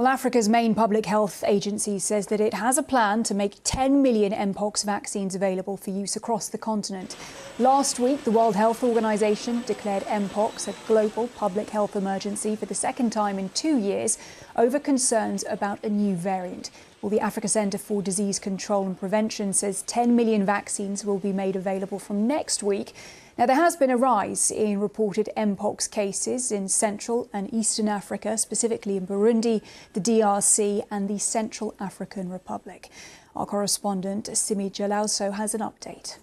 Well, Africa's main public health agency says that it has a plan to make 10 million Mpox vaccines available for use across the continent. Last week, the World Health Organization declared Mpox a global public health emergency for the second time in 2 years over concerns about a new variant. Well, the Africa Centre for Disease Control and Prevention says 10 million vaccines will be made available from next week. Now, there has been a rise in reported Mpox cases in Central and Eastern Africa, specifically in Burundi, the DRC and the Central African Republic. Our correspondent, Simi Jalauso, has an update.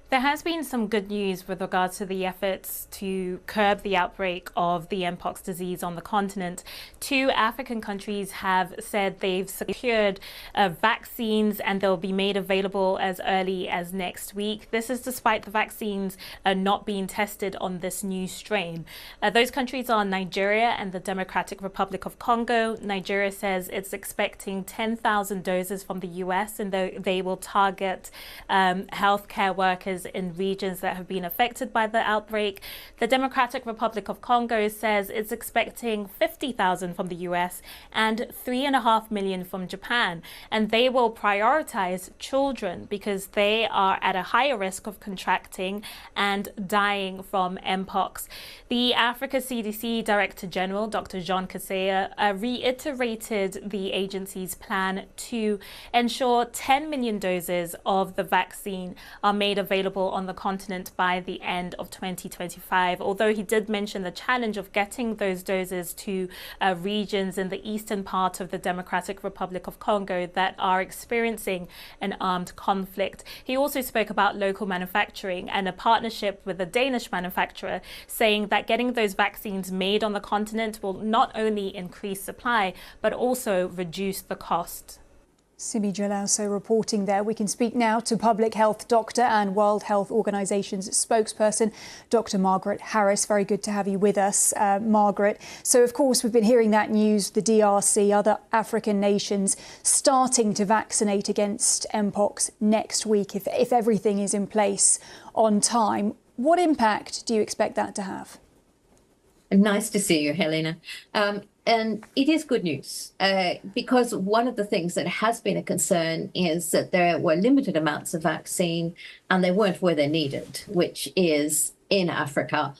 There has been some good news with regards to the efforts to curb the outbreak of the Mpox disease on the continent. 2 African countries have said they've secured vaccines and they'll be made available as early as next week. This is despite the vaccines not being tested on this new strain. Those countries are Nigeria and the Democratic Republic of Congo. Nigeria says it's expecting 10,000 doses from the US, and they will target healthcare workers in regions that have been affected by the outbreak. The Democratic Republic of Congo says it's expecting 50,000 from the US and 3.5 million from Japan. And they will prioritize children because they are at a higher risk of contracting and dying from Mpox. The Africa CDC Director General, Dr. Jean Kaseya, reiterated the agency's plan to ensure 10 million doses of the vaccine are made available on the continent by the end of 2025, although he did mention the challenge of getting those doses to regions in the eastern part of the Democratic Republic of Congo that are experiencing an armed conflict. He also spoke about local manufacturing and a partnership with a Danish manufacturer, saying that getting those vaccines made on the continent will not only increase supply, but also reduce the cost. Simi Jalauso reporting there. We can speak now to public health doctor and World Health Organization's spokesperson, Dr. Margaret Harris. Very good to have you with us, Margaret. So, of course, we've been hearing that news, the DRC, other African nations starting to vaccinate against Mpox next week if everything is in place on time. What impact do you expect that to have? Nice to see you, Helena. And it is good news because one of the things that has been a concern is that there were limited amounts of vaccine and they weren't where they're needed, which is in Africa,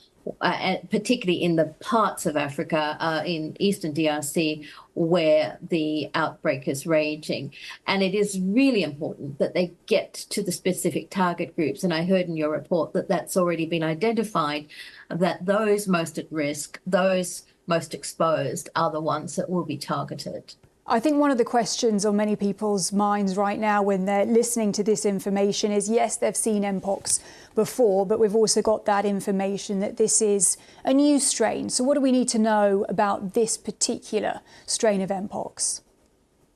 particularly in the parts of Africa in Eastern DRC where the outbreak is raging. And it is really important that they get to the specific target groups. And I heard in your report that that's already been identified, that those most at risk, those most exposed are the ones that will be targeted. I think one of the questions on many people's minds right now when they're listening to this information is, yes, they've seen Mpox before, but we've also got that information that this is a new strain. So what do we need to know about this particular strain of Mpox?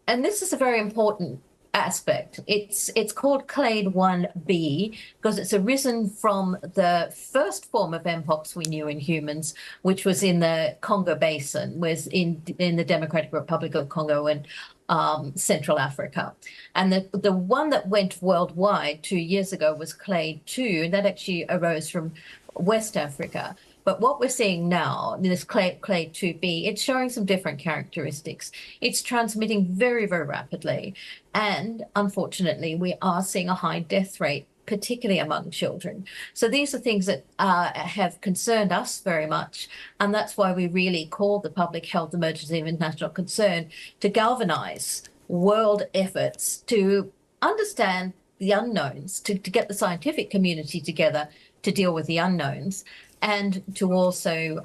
And this is a very important aspect. It's called clade 1b because it's arisen from the first form of Mpox we knew in humans, which was in the Congo basin, was in the Democratic Republic of Congo and Central Africa. And the one that went worldwide 2 years ago was clade 2, and that actually arose from West Africa. But what we're seeing now, this clade 2b, it's showing some different characteristics. It's transmitting very, very rapidly. And unfortunately, we are seeing a high death rate, particularly among children. So these are things that have concerned us very much. And that's why we really called the public health emergency of international concern to galvanize world efforts to understand the unknowns, to get the scientific community together to deal with the unknowns, and to also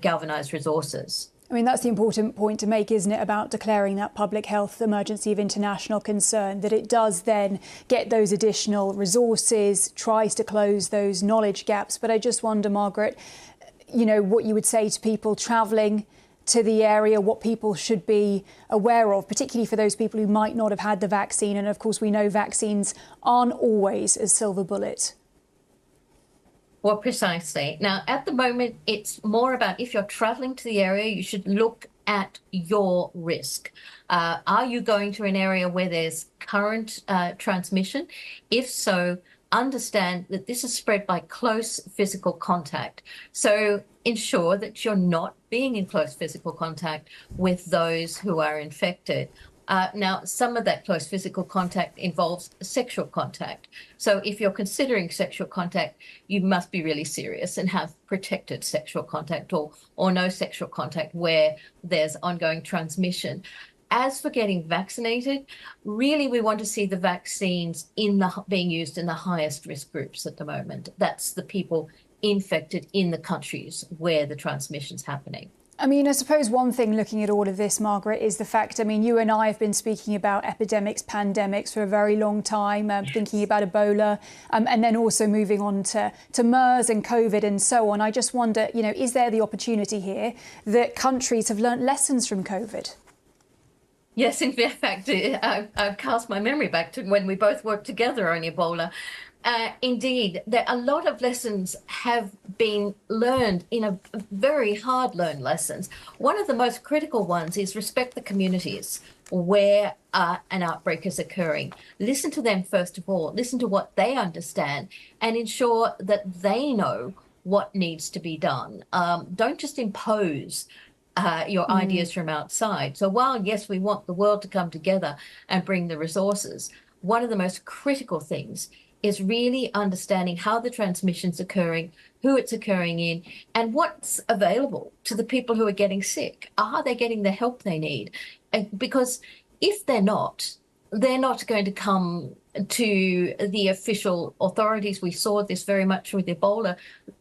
galvanize resources. I mean, that's the important point to make, isn't it, about declaring that public health emergency of international concern, that it does then get those additional resources, tries to close those knowledge gaps. But I just wonder, Margaret, you know, what you would say to people travelling to the area, what people should be aware of, particularly for those people who might not have had the vaccine. And of course, we know vaccines aren't always a silver bullet. Well, precisely. Now, at the moment, it's more about if you're traveling to the area, you should look at your risk. Are you going to an area where there's current transmission? If so, understand that this is spread by close physical contact. So ensure that you're not being in close physical contact with those who are infected. Now, some of that close physical contact involves sexual contact. So if you're considering sexual contact, you must be really serious and have protected sexual contact or no sexual contact where there's ongoing transmission. As for getting vaccinated, really we want to see the vaccines being used in the highest risk groups at the moment. That's the people infected in the countries where the transmission's happening. I mean, I suppose one thing looking at all of this, Margaret, is the fact, I mean, you and I have been speaking about epidemics, pandemics for a very long time, thinking about Ebola, and then also moving on to MERS and COVID and so on. I just wonder, you know, is there the opportunity here that countries have learnt lessons from COVID? Yes, in fact, I've cast my memory back to when we both worked together on Ebola. Indeed, a lot of lessons have been learned in a very hard-learned lessons. One of the most critical ones is respect the communities where an outbreak is occurring. Listen to them, first of all. Listen to what they understand and ensure that they know what needs to be done. Don't just impose your ideas from outside. So while, yes, we want the world to come together and bring the resources, one of the most critical things is really understanding how the transmission's occurring, who it's occurring in, and what's available to the people who are getting sick. Are they getting the help they need? Because if they're not going to come to the official authorities. We saw this very much with Ebola.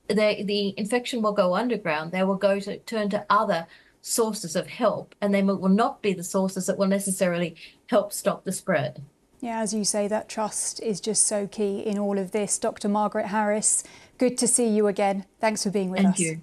The infection will go underground. They will turn to other sources of help, and they will not be the sources that will necessarily help stop the spread. Yeah, as you say, that trust is just so key in all of this. Dr. Margaret Harris, good to see you again. Thanks for being with us. Thank you.